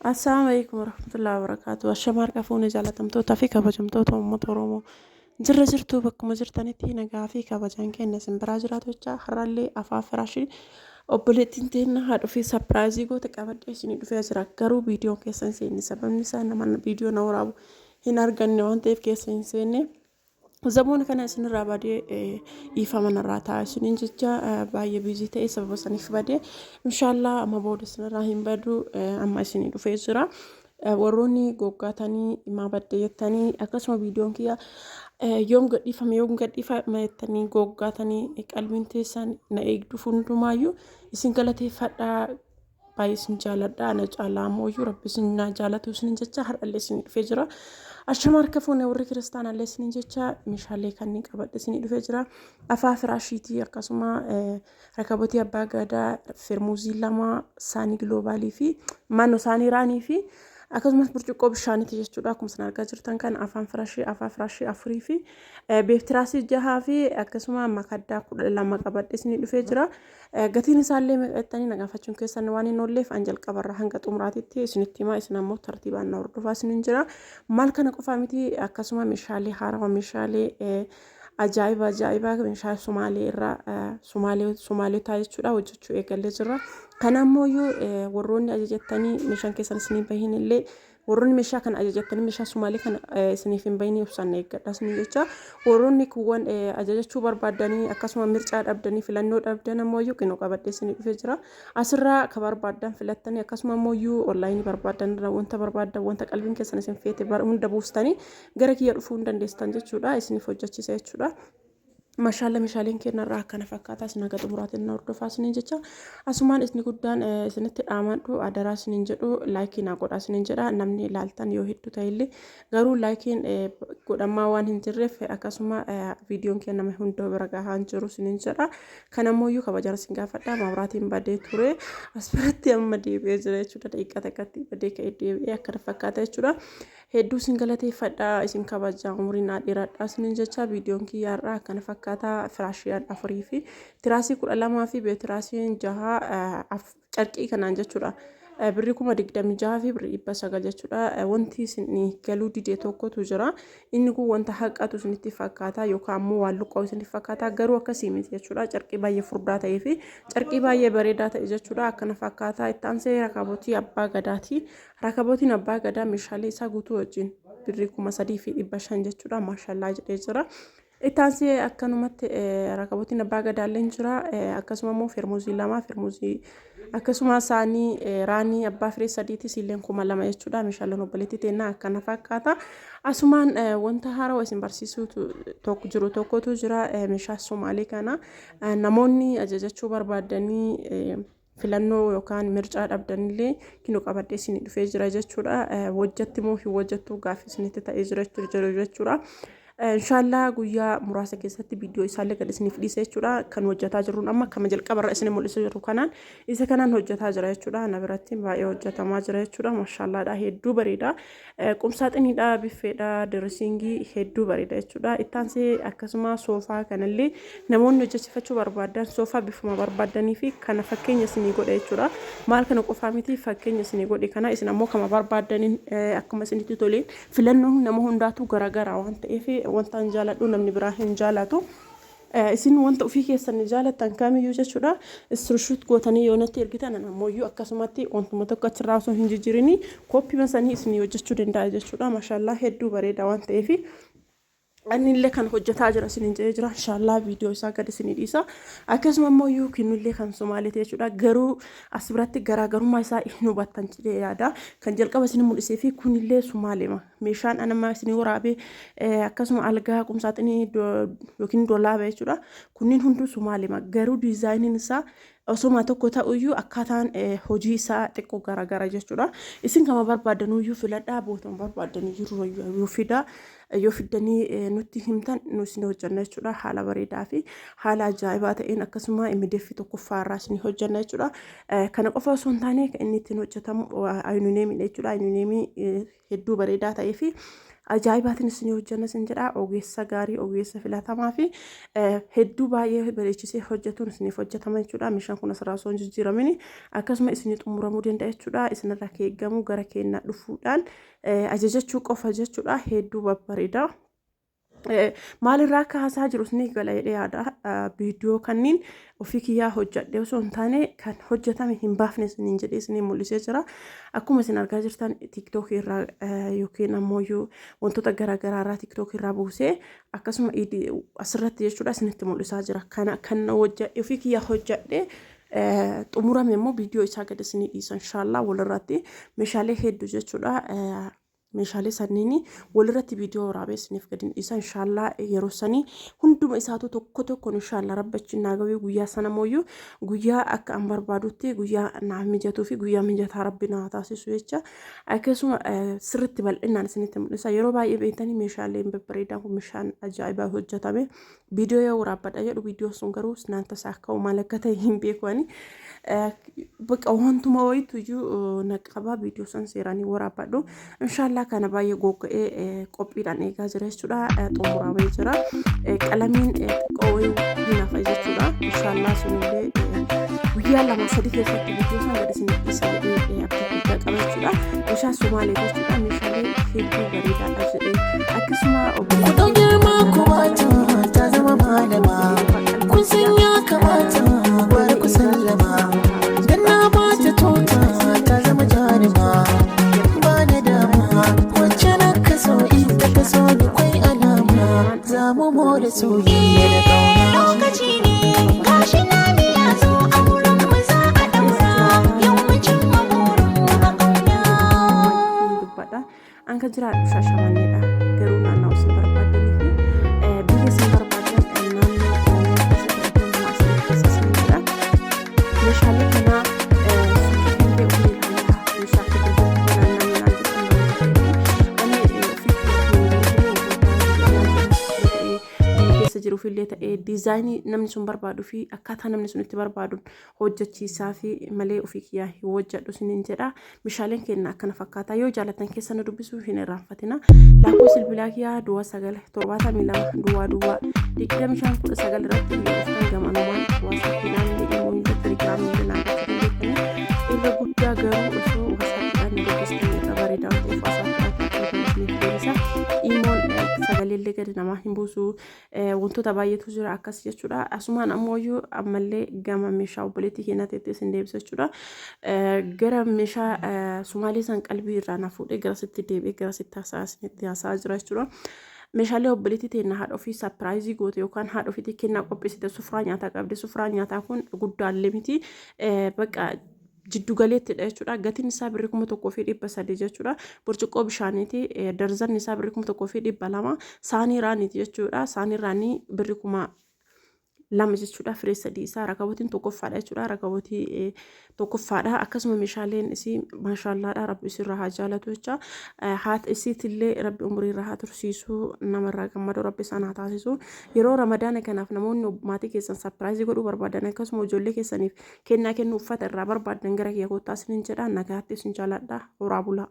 Assalamu alaikum warahmatullahi wabarakatuh. Ashamaa harka fuunee jaalatamtootaa fi kabajamtoota uummata Oromoo. Jirra jirtuu bakkuma jirtanitti nagaa fi kabajaan kenna simbiraa jiraatu jecha har'allee afaan firaashii obboleettiin teenna haadhuu fi sapiraayizii goota qabadhee isinii dhufee jira. Garuu viidiyoon keessan seenne sababni isaa nama viidiyoo na waraabu hin arganne waan ta'eef keessa hin seenne. Zamoon kana isinirraa badee ifama narraa ta'a isiniin jecha baay'ee biizii ta'e sababa saniif badee inshaallah amma booda isinirraa hin badu amma isinii dhufee jira. Warroonni goggaatanii himaa baddee jettanii akkasuma viidiyoon kiyya yoom gadhiifame jettanii goggaatanii qalbiin teessan na eegdu hundumaayyuu isin galateeffadhaa. Baay'ee isin jaaladha ana caalaa ammoo rabbi isin na jaalatu isiniin jecha har'allee isinii dhufee jira. Ashama harka fuunee warri kiristaanaallee isiniin jecha meeshaalee kanneen qabadhe isinii dhufee jira. Afaa firaashiitii akkasuma rakabotii abbaa gadaa firmuuzii lama saanii giloobaalii fi mannoo saanii raanii fi akkasumas burcuqqoo bishaaniiti jechuudha. Akkuma isin argaa jirtan kan afaa firaashii afurii fi beeftiraasii jahaa fi akkasuma makaddaa 12 qabadhe isinii dhufee jira. Gatiin isaallee meeqattanii nagaafachuun keessan waan hin oolleef an jalqabarraa hanga xumuraatitti isinitti himaa isin ammoo tartiibaan na hordofaa isiniin jira. Maal kana qofaa miti akkasuma meeshaalee haarawaa meeshaalee ajaa'iba meeshaa Somaalee irraa Somaaleetaa jechuudha hojjechuu eegallee jirra. Kana ammoo warroonni ajajattanii meeshaan keessan isinii bahin illee warroonni meeshaa kana ajajattanii meeshaa Somaalee kana isiniif hin bahin ibsan eeggadha isin jecha warroonni kuwwan ajajachuu barbaadanii akkasuma mircaa dhabdanii filannoo dhabdan ammoo qinoo qabadhee isinii dhufee jira. Asirraa ka barbaadan filattanii akkasuma ammoo onlaayinii barbaadan wanta barbaadan wanta qalbiin keessan isin feete hunda buustanii gara kiyya dhufuu hin dandeessan jechuudha isiniif hojjechiisa jechuudha. Mashallah meeshaaleen kennarraa akkana fakkaataa isin haga xumuraatiin na hordofaa isiniin jecha asumaan isni guddaan isinitti dhaamadhu adaraa isiniin jedhu laayikii naa godhaa isiniin jedha namni ilaaltan yoo hedduu ta'ellee garuu laayikiin godhamaa waan hin jirreef akkasuma viidiyoon kenname hunda bira gahaa hin jiru isiniin jedha. Kanammoo kabajaan isin gaafadha maabiraatiin badee ture asirratti amma deebi'ee jira jechuudha daqiiqaa takkatti badee ka'ee deebi'ee akkana fakkaata jechuudha. Hedduu isin galateeffadha isin kabajaa umuriin dheeradha isiniin jecha viidiyoon kiyyaarraa akkana fakkaata firaashii afurii fi tiraasii 12 fi beetiraasiin 6 carqii kanaan jechuudha. Birrii 26,000 fi birrii 900 jechuudha. Wanti isin galuu didee tokkotu jira. Inni kun wanta haqatu isinitti fakkaata yookaan ammoo waan luqqa'u isinitti fakkaata garuu akkasii miti jechuudha. Carqii baay'ee furdaa ta'ee fi carqii baay'ee bareedaa ta'e jechuudha. Akkana fakkaata itti aansee rakabotii abbaa gadaati. Rakabotiin abbaa gadaa meeshaalee isaa guutuu wajjin birrii 3,500 jechuudha. Maashallaa jedhee jira. Itaansee akkanumatti rakabotiin abbaa gadaalleen jira akkasuma immoo firmuuzii lama firmuuzii akkasuma saanii raanii abbaa firee sadiitti silleen 2,000 jechuudha. Meeshaaleen obboleettii teennaa akkana fakkaata. Asumaan wanta haarawaa isin barsiisuutu tokkotu jira meeshaa Somaalee kana namoonni ajajachuu barbaadanii filannoo yookaan mircaa dhabdanillee kinoo qabadhee isinii dhufee jira jechuudha. Wajjatti moo hin wajjattuu gaaffii isinitti ta'ee jira jechuudha. Inshaallah guyyaa muraasa keessatti viidiyoo isaallee gad isiniif dhiisee jechuudha. Kan hojjetaa jirruun amma akkama jalqabarra isin mul'isaa jiru kanaan isa kanaan hojjetaa jira jechuudha. Na biratti baay'ee hojjetamaa jira jechuudha. Maashaallaadha hedduu bareeda. Qumsaaxiniidha biffeedha direesingii hedduu bareeda jechuudha. Ittaansee akkasuma soofaa kanallee namoonni hojjechifachuu barbaadan soofaa bifuma barbaadanii fi kana fakkeenya isinii godha jechuudha. Maal kana qofaa miti fakkeenya isinii godhe kana isin ammoo kama barbaadaniin akkuma isinitti toleen filannoon nama hundaatu garaagaraa waan ta'eef wanta hin jaaladhu namni biraa hin jaalatu. Isin wanta ofii keessan jaalattan kamiyyuu jechuudha. Iskiriinshot gootanii yoo natti ergitan ammoo akkasumatti wantuma tokko achirraa osoo hin jijjiirini kooppii masanii isin hojjechuu danda'a jechuudha. Maashaallah hedduu bareeda waan ta'eef anillee kan hojjetaa jira isiniin jedhee jira. Inshaallah viidiyoo isaa gad isinii dhiisa. Akkasuma immoo kinullee kan Somaaleeti jechuudha. Garuu as biratti garaagarummaa isaa hin hubattan jedhee yaada. Kan jalqaba isin mul'isee fi kunillee Somaaleema. Meeshaan anama isinii waraabee akkasuma algaa qumsaaxinii yookiin doolaaba jechuudha. Kunniin hunduu Somaaleema. Garuu diizaayiniin isaa osuma tokko ta'uyyuu akkaataan hojii isaa xiqqoo garaagara jechuudha. Isin kama barbaadanuu filadhaa bootama barbaadanii jiru yoo fida yoo fiddanii nutti himtan nu isin hojjanna jechuudha. Haala bareedaa fi haala ajaa'ibaa ta'een akkasuma imideeffi tokkoffaarraa isin hojjanna jechuudha. Kana qofa osoo hin taane inni ittiin hojjetamu ayuuneemii jechuudha. Ayuuneemii hedduu bareedaa ta'ee fi ajaa'ibaatiin isin hojjanna isin jedha ogeessa gaarii ogeessa filatamaa fi hedduu baay'ee bareechisee hojjetuun isiniif hojjetama jechuudha. Meeshaan kun asirraa osoo hin jijjiiramin akkasuma isin xumuramuu danda'a jechuudha. Isinirraa keeggamu gara keenyaa dhufuudhaan ajajachuu qofa jechuudha. Hedduu babbareeda. Maalirraa akka haasaa jiru isin gala jedhee yaada. Viidiyoo kanneen ofii kiyyaa hojjedhe osoo hin taane kan hojjetame hin baafne isiniin jedhee isiniin mul'isee jira. Akkuma isin argaa jirtan TikTok irraa yookiin ammoo wantoota garaagaraa irraa TikTok irraa buusee akkasuma asirratti jechuudha isinitti mul'isaa jira. Kan ofii kiyyaa hojjedhe xumurame immoo viidiyoo isaa gad isinii dhiisa inshaallah walirratti meeshaalee hedduu jechuudha. Meeshaalee sanneeni walirratti viidiyoo waraabee isiniif gadi dhiisa inshaallah yeroo sanii hunduma isaatu tokko tokkoon inshaallah rabbachi naagawee guyyaa sana mooyyuu guyyaa akka an barbaadutti guyyaa naaf mijatuu fi guyyaa mijataa rabbi naa taasisu jecha akkasuma sirritti bal'inaan isinitti mul'isa. Yeroo baay'ee beektanii meeshaaleen babbareedaan kun meeshaan ajaa'ibaa hojjetame viidiyoo yoo waraabbadha jedhu viidiyoon sun garuu naanta isaa akka maal akka ta'e hin beekani. Baqa wantuma wayitu iyyuu naqaba viidiyoo san seeranii waraabbadhu inshaallah kana baay'ee gogga'ee qophiidhaan eegaa jira jechuudha. Xumuramee jira qalamiin xiqqoo hin hafa jechuudha. Inshaallah sunillee guyyaa lama sadii keessatti viidiyoo san gadi isin dhiisa jedhee akka guddaa qaba jechuudha. Meeshaan Somaalee jechuudha meeshaalee hedduu bareedaadha jedhee akkasuma Angka jiraadhu Shaashamanneedha. Garuu naannoo isin barbaadanii fi biyya isin barbaadan naannoo Oromiyaa keessa isin jira. Meeshaalee kana suuqii illee meeshaa keessa jiru fillee ta'ee diizaayinii namni sun barbaaduu fi akkaataa namni sun itti barbaadu hojjechiisaa fi malee ofii kiyyaa hin hojjedhu isiniin jedha. Meeshaaleen keenya akkana fakkaata. Yoo jaalatan keessa nu dubbisuu hin irraanfatina. Lakkoofsa bilbilaa kiyyaa duwwaa 972 duwwaa 2519 irratti yoo gamanumaan waasaappiidhaan jedhamuun telegiraamiin naannoo dandeettanii irra guddaa garuu osoo waasaappiidhaan dubbistanii irra bareedaa ta'eef waasaappiidhaan deebisa. Imoon sagaleellee gadi namaa hin buusu wantoota baay'eetu jira akkas jechuudha. Asumaan ammoo ammallee gama meeshaa obboleettii keenya ta'etti isin deebisa jechuudha. Gara meeshaa Somaalee san qalbii irraa na fuudhee gara sitti deebi'ee gara sitti haasaa jira jechuudha. Meeshaalee obboleettii teenya haadha ofii sapiraayizii goote yookaan haadha ofiitii kennaa qopheessite sufuraa nyaataa qabde. Sufuraa nyaataa kun guddaallee miti bakka jiddu galeettidha jechuudha. Gatiin isaa birrii 1,300 jechuudha. Burcuqqoo bishaaniiti darzanni isaa birrii 1,200 saanii raaniiti jechuudha. Saanii raanii birrii 2,000 jechuudha. Firee sadii isaa rakabootiin tokkoffaadha jechuudha. Rakabootii tokkoffaadha. Akkasuma meeshaaleen isii maashaallaadha. Rabbi isirraa haa jaalatu jecha. Haati isiitillee rabbi umurii irraa haa tursiisu namarraa gammadu rabbi isaan haa taasisu. Yeroo ramadaana kanaaf namoonni maatii keessan sapiraayizii godhuu barbaadan akkasuma ijoollee keessaniif kennaa kennuu uffata irraa barbaadan gara kiyya kottaa isiniin jedha. Nagaatti isin jaaladha. Horaa bulaa.